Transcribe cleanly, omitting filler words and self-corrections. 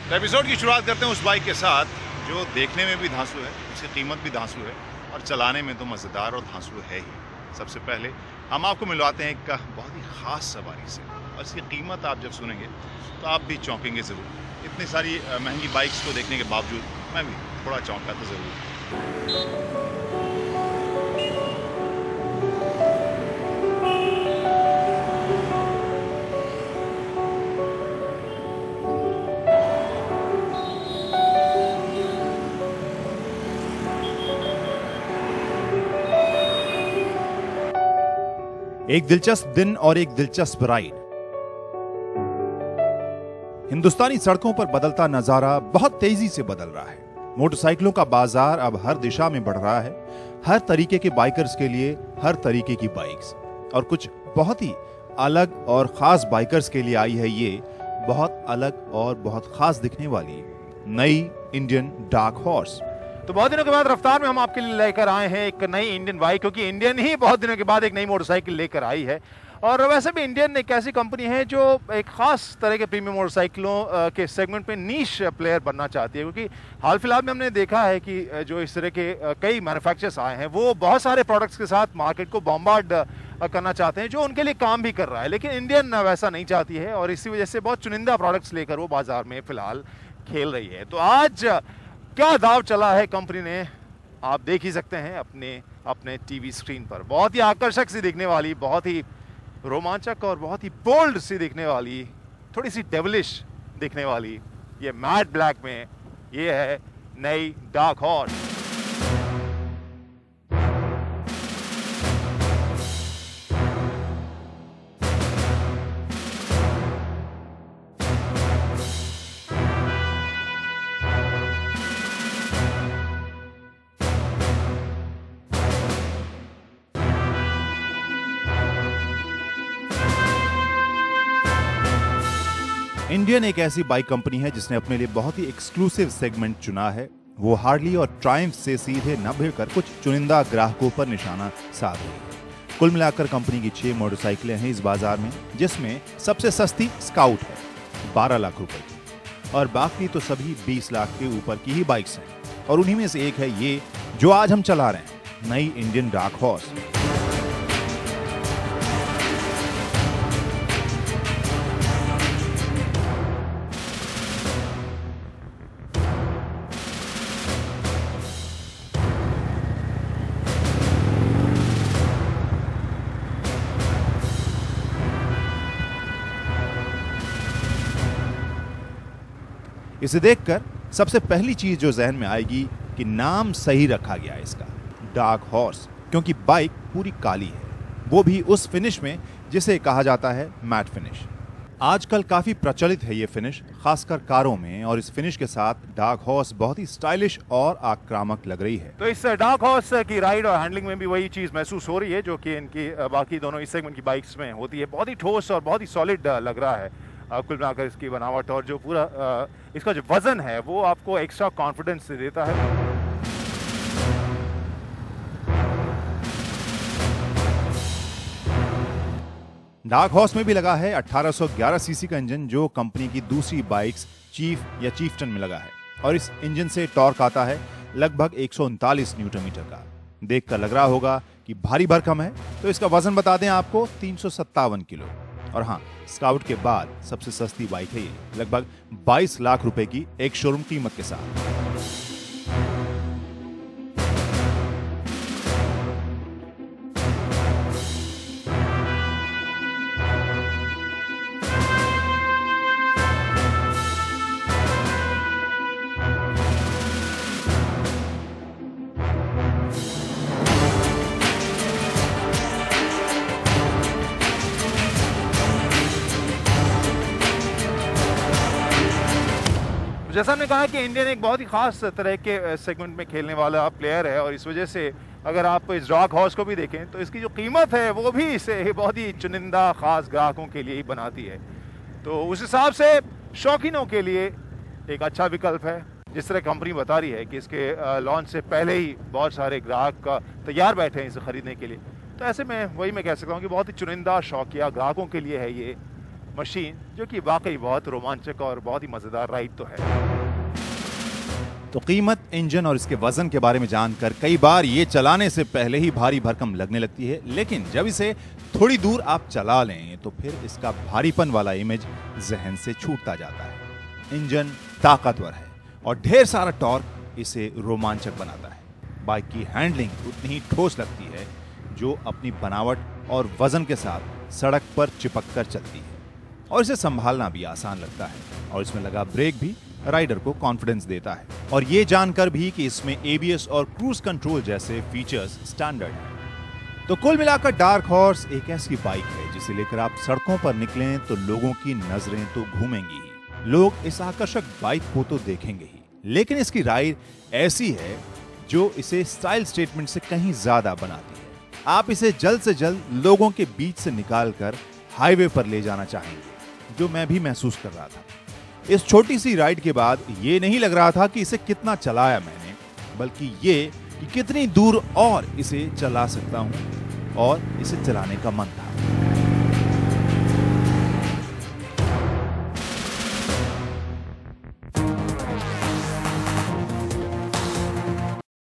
तो एपिसोड की शुरुआत करते हैं उस बाइक के साथ जो देखने में भी धांसू है, उसकी कीमत भी धांसू है और चलाने में तो मज़ेदार और धांसू है ही। सबसे पहले हम आपको मिलवाते हैं एक बहुत ही ख़ास सवारी से, और इसकी कीमत आप जब सुनेंगे तो आप भी चौंकेंगे ज़रूर। इतनी सारी महंगी बाइक्स को देखने के बावजूद मैं भी थोड़ा चौंका तो ज़रूर। एक दिलचस्प दिन और एक दिलचस्प राइड। हिंदुस्तानी सड़कों पर बदलता नजारा बहुत तेजी से बदल रहा है। मोटरसाइकिलों का बाजार अब हर दिशा में बढ़ रहा है। हर तरीके के बाइकर्स के लिए हर तरीके की बाइक्स, और कुछ बहुत ही अलग और खास बाइकर्स के लिए आई है ये बहुत अलग और बहुत खास दिखने वाली नई इंडियन डार्क हॉर्स। तो बहुत दिनों के बाद रफ्तार में हम आपके लिए लेकर आए हैं एक नई इंडियन बाइक, क्योंकि इंडियन ही बहुत दिनों के बाद एक नई मोटरसाइकिल लेकर आई है। और वैसे भी इंडियन एक ऐसी कंपनी है जो एक खास तरह के प्रीमियम मोटरसाइकिलों के सेगमेंट में नीश प्लेयर बनना चाहती है, क्योंकि हाल फिलहाल में हमने देखा है कि जो इस तरह के कई मैन्युफैक्चरर्स आए हैं वो बहुत सारे प्रोडक्ट्स के साथ मार्केट को बॉम्बार्ड करना चाहते हैं, जो उनके लिए काम भी कर रहा है। लेकिन इंडियन वैसा नहीं चाहती है और इसी वजह से बहुत चुनिंदा प्रोडक्ट्स लेकर वो बाजार में फिलहाल खेल रही है। तो आज क्या दाव चला है कंपनी ने, आप देख ही सकते हैं अपने टीवी स्क्रीन पर। बहुत ही आकर्षक सी दिखने वाली, बहुत ही रोमांचक और बहुत ही बोल्ड सी दिखने वाली, थोड़ी सी डेविलिश दिखने वाली ये मैट ब्लैक में ये है नई डार्क हॉर्स। इंडियन एक ऐसी बाइक कंपनी है जिसने अपने लिए बहुत ही एक्सक्लूसिव सेगमेंट चुना है। वो हार्ली और ट्रायम्फ से सीधे न भिड़कर कुछ चुनिंदा ग्राहकों पर निशाना साध रही है। कुल मिलाकर कंपनी की 6 मोटरसाइकिलें हैं इस बाजार में, जिसमें सबसे सस्ती स्काउट है 12 लाख रुपए की, और बाकी तो सभी 20 लाख के ऊपर की ही बाइक्स हैं। और उन्हीं में से एक है ये जो आज हम चला रहे हैं, नई इंडियन डार्क हॉर्स। इसे देखकर सबसे पहली चीज जो जहन में आएगी कि नाम सही रखा गया है इसका, डार्क हॉर्स, क्योंकि बाइक पूरी काली है, वो भी उस फिनिश में जिसे कहा जाता है मैट फिनिश। आजकल काफी प्रचलित है ये फिनिश, खासकर कारों में, और इस फिनिश के साथ डार्क हॉर्स बहुत ही स्टाइलिश और आक्रामक लग रही है। तो इस डार्क हॉर्स की राइड और हैंडलिंग में भी वही चीज महसूस हो रही है जो कि इनकी बाकी दोनों इस सेगमेंट की बाइक्स में होती है। बहुत ही ठोस और बहुत ही सॉलिड लग रहा है कुल मिलाकर इसकी बनावट, और जो पूरा इसका जो वजन है वो आपको एक्स्ट्रा कॉन्फिडेंस देता है। डार्क हॉर्स में भी लगा है 1811 सीसी का इंजन, जो कंपनी की दूसरी बाइक्स चीफ या चीफटन में लगा है, और इस इंजन से टॉर्क आता है लगभग 139 न्यूटन मीटर का। देखकर लग रहा होगा कि भारी भरकम है, तो इसका वजन बता दें आपको 357 किलो। और हाँ, स्काउट के बाद सबसे सस्ती बाइक है ये, लगभग 22 लाख रुपए की एक शोरूम कीमत के साथ। जैसा हमने कहा कि इंडियन एक बहुत ही खास तरह के सेगमेंट में खेलने वाला प्लेयर है, और इस वजह से अगर आप इस डार्क हॉर्स को भी देखें तो इसकी जो कीमत है वो भी इसे बहुत ही चुनिंदा खास ग्राहकों के लिए ही बनाती है। तो उस हिसाब से शौकीनों के लिए एक अच्छा विकल्प है। जिस तरह कंपनी बता रही है कि इसके लॉन्च से पहले ही बहुत सारे ग्राहक तैयार बैठे हैं इसे खरीदने के लिए, तो ऐसे में वही मैं कह सकता हूँ कि बहुत ही चुनिंदा शौकिया ग्राहकों के लिए है ये मशीन, जो कि वाकई बहुत रोमांचक और बहुत ही मजेदार राइड तो है। तो कीमत, इंजन और इसके वजन के बारे में जानकर कई बार ये चलाने से पहले ही भारी भरकम लगने लगती है, लेकिन जब इसे थोड़ी दूर आप चला लें तो फिर इसका भारीपन वाला इमेज जहन से छूटता जाता है। इंजन ताकतवर है और ढेर सारा टॉर्क इसे रोमांचक बनाता है। बाइक की हैंडलिंग उतनी ही ठोस लगती है, जो अपनी बनावट और वजन के साथ सड़क पर चिपक कर चलती है, और इसे संभालना भी आसान लगता है। और इसमें लगा ब्रेक भी राइडर को कॉन्फिडेंस देता है, और ये जानकर भी कि इसमें एबीएस और क्रूज कंट्रोल जैसे फीचर्स स्टैंडर्ड हैं। तो कुल मिलाकर डार्क हॉर्स एक ऐसी बाइक है जिसे लेकर आप सड़कों पर निकलें तो लोगों की नजरें तो घूमेंगी ही। लोग इस आकर्षक बाइक को तो देखेंगे ही, लेकिन इसकी राइड ऐसी है जो इसे स्टाइल स्टेटमेंट से कहीं ज्यादा बनाती है। आप इसे जल्द से जल्द लोगों के बीच से निकालकर हाईवे पर ले जाना चाहेंगे, जो मैं भी महसूस कर रहा था। इस छोटी सी राइड के बाद ये नहीं लग रहा था कि इसे कितना चलाया मैंने, बल्कि ये कि कितनी दूर और इसे चला सकता हूं, और इसे चलाने का मन था।